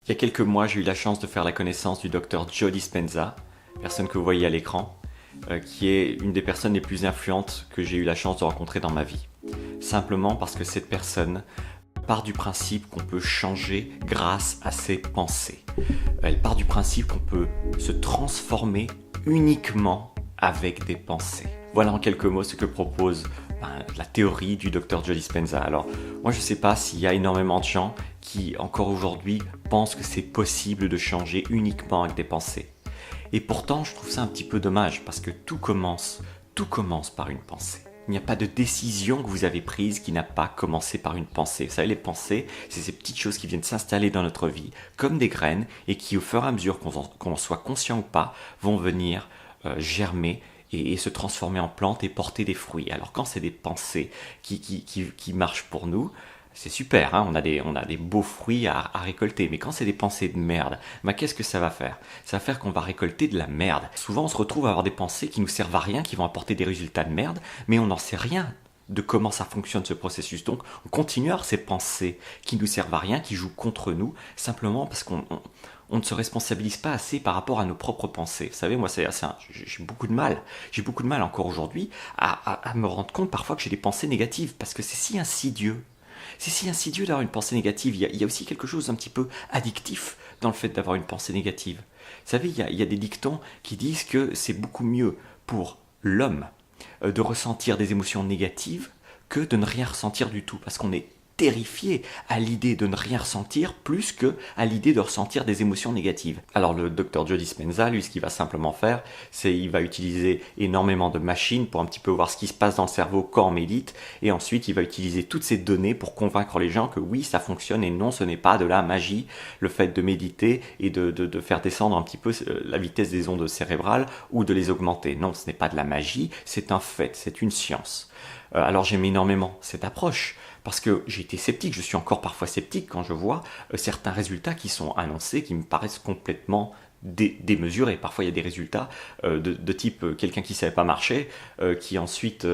Il y a quelques mois, j'ai eu la chance de faire la connaissance du docteur Joe Dispenza, personne que vous voyez à l'écran, qui est une des personnes les plus influentes que j'ai eu la chance de rencontrer dans ma vie. Simplement parce que cette personne part du principe qu'on peut changer grâce à ses pensées. Elle part du principe qu'on peut se transformer uniquement avec des pensées. Voilà en quelques mots ce que propose la théorie du docteur Joe Dispenza. Alors, moi je ne sais pas s'il y a énormément de gens qui, encore aujourd'hui, pensent que c'est possible de changer uniquement avec des pensées. Et pourtant, je trouve ça un petit peu dommage parce que tout commence par une pensée. Il n'y a pas de décision que vous avez prise qui n'a pas commencé par une pensée. Vous savez, les pensées, c'est ces petites choses qui viennent s'installer dans notre vie, comme des graines, et qui, au fur et à mesure qu'on en soit conscient ou pas, vont venir germer et se transformer en plantes et porter des fruits. Alors quand c'est des pensées qui marchent pour nous, c'est super, hein, on a des beaux fruits à récolter. Mais quand c'est des pensées de merde, qu'est-ce que ça va faire? Ça va faire qu'on va récolter de la merde. Souvent on se retrouve à avoir des pensées qui nous servent à rien, qui vont apporter des résultats de merde, mais on n'en sait rien de comment ça fonctionne ce processus. Donc on continue à avoir ces pensées qui nous servent à rien, qui jouent contre nous, simplement parce qu'on ne se responsabilise pas assez par rapport à nos propres pensées. Vous savez, moi, j'ai beaucoup de mal encore aujourd'hui à me rendre compte parfois que j'ai des pensées négatives, parce que c'est si insidieux. C'est si insidieux d'avoir une pensée négative. Il y a aussi quelque chose d'un petit peu addictif dans le fait d'avoir une pensée négative. Vous savez, il y a des dictons qui disent que c'est beaucoup mieux pour l'homme de ressentir des émotions négatives que de ne rien ressentir du tout, parce qu'on est terrifié à l'idée de ne rien ressentir plus que à l'idée de ressentir des émotions négatives. Alors le docteur Joe Dispenza, lui, ce qu'il va simplement faire, c'est il va utiliser énormément de machines pour un petit peu voir ce qui se passe dans le cerveau quand on médite, et ensuite il va utiliser toutes ces données pour convaincre les gens que oui, ça fonctionne et non, ce n'est pas de la magie, le fait de méditer et de faire descendre un petit peu la vitesse des ondes cérébrales ou de les augmenter. Non, ce n'est pas de la magie, c'est un fait, c'est une science. Alors j'aime énormément cette approche, parce que j'ai été sceptique, je suis encore parfois sceptique quand je vois certains résultats qui sont annoncés, qui me paraissent complètement démesurés. Parfois il y a des résultats de type quelqu'un qui ne savait pas marcher, qui ensuite,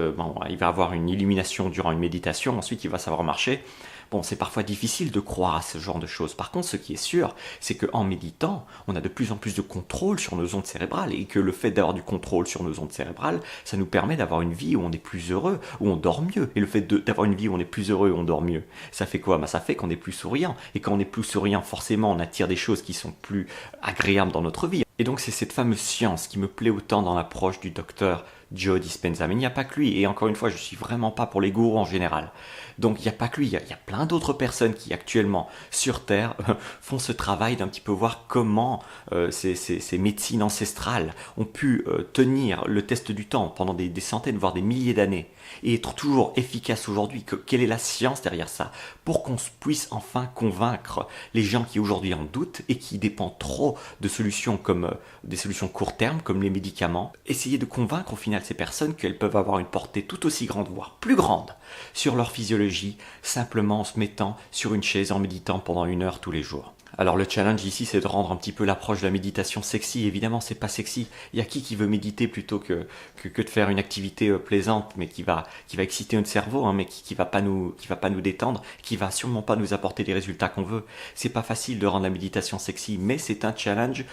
il va avoir une illumination durant une méditation, ensuite il va savoir marcher. Bon, c'est parfois difficile de croire à ce genre de choses. Par contre, ce qui est sûr, c'est qu'en méditant, on a de plus en plus de contrôle sur nos ondes cérébrales, et que le fait d'avoir du contrôle sur nos ondes cérébrales, ça nous permet d'avoir une vie où on est plus heureux, où on dort mieux. Et le fait d'avoir une vie où on est plus heureux et on dort mieux, ça fait quoi? Ça fait qu'on est plus souriant. Et quand on est plus souriant, forcément, on attire des choses qui sont plus agréables dans notre vie. Et donc c'est cette fameuse science qui me plaît autant dans l'approche du docteur Joe Dispenza. Mais il n'y a pas que lui, et encore une fois, je ne suis vraiment pas pour les gourous en général. Donc il n'y a pas que lui, il y a plein d'autres personnes qui actuellement sur Terre font ce travail d'un petit peu voir comment ces médecines ancestrales ont pu tenir le test du temps pendant des centaines, voire des milliers d'années, et être toujours efficaces aujourd'hui. Quelle est la science derrière ça, pour qu'on puisse enfin convaincre les gens qui aujourd'hui en doutent et qui dépendent trop de solutions comme des solutions court terme, comme les médicaments. Essayer de convaincre au final ces personnes qu'elles peuvent avoir une portée tout aussi grande, voire plus grande, sur leur physiologie, simplement en se mettant sur une chaise, en méditant pendant 1 heure tous les jours. Alors le challenge ici, c'est de rendre un petit peu l'approche de la méditation sexy. Évidemment, c'est pas sexy. Il y a qui veut méditer plutôt que de faire une activité plaisante, mais qui va exciter notre cerveau, mais qui va pas nous détendre, qui va sûrement pas nous apporter les résultats qu'on veut. C'est pas facile de rendre la méditation sexy, mais c'est un challenge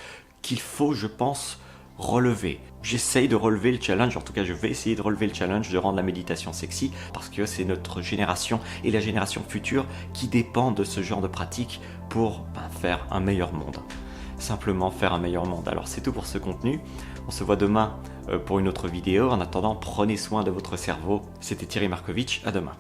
qu'il faut, je pense, relever. J'essaye de relever le challenge, en tout cas je vais essayer de relever le challenge de rendre la méditation sexy, parce que c'est notre génération et la génération future qui dépend de ce genre de pratique pour faire un meilleur monde. Simplement faire un meilleur monde. Alors c'est tout pour ce contenu, on se voit demain pour une autre vidéo. En attendant, prenez soin de votre cerveau. C'était Thierry Markovitch, à demain.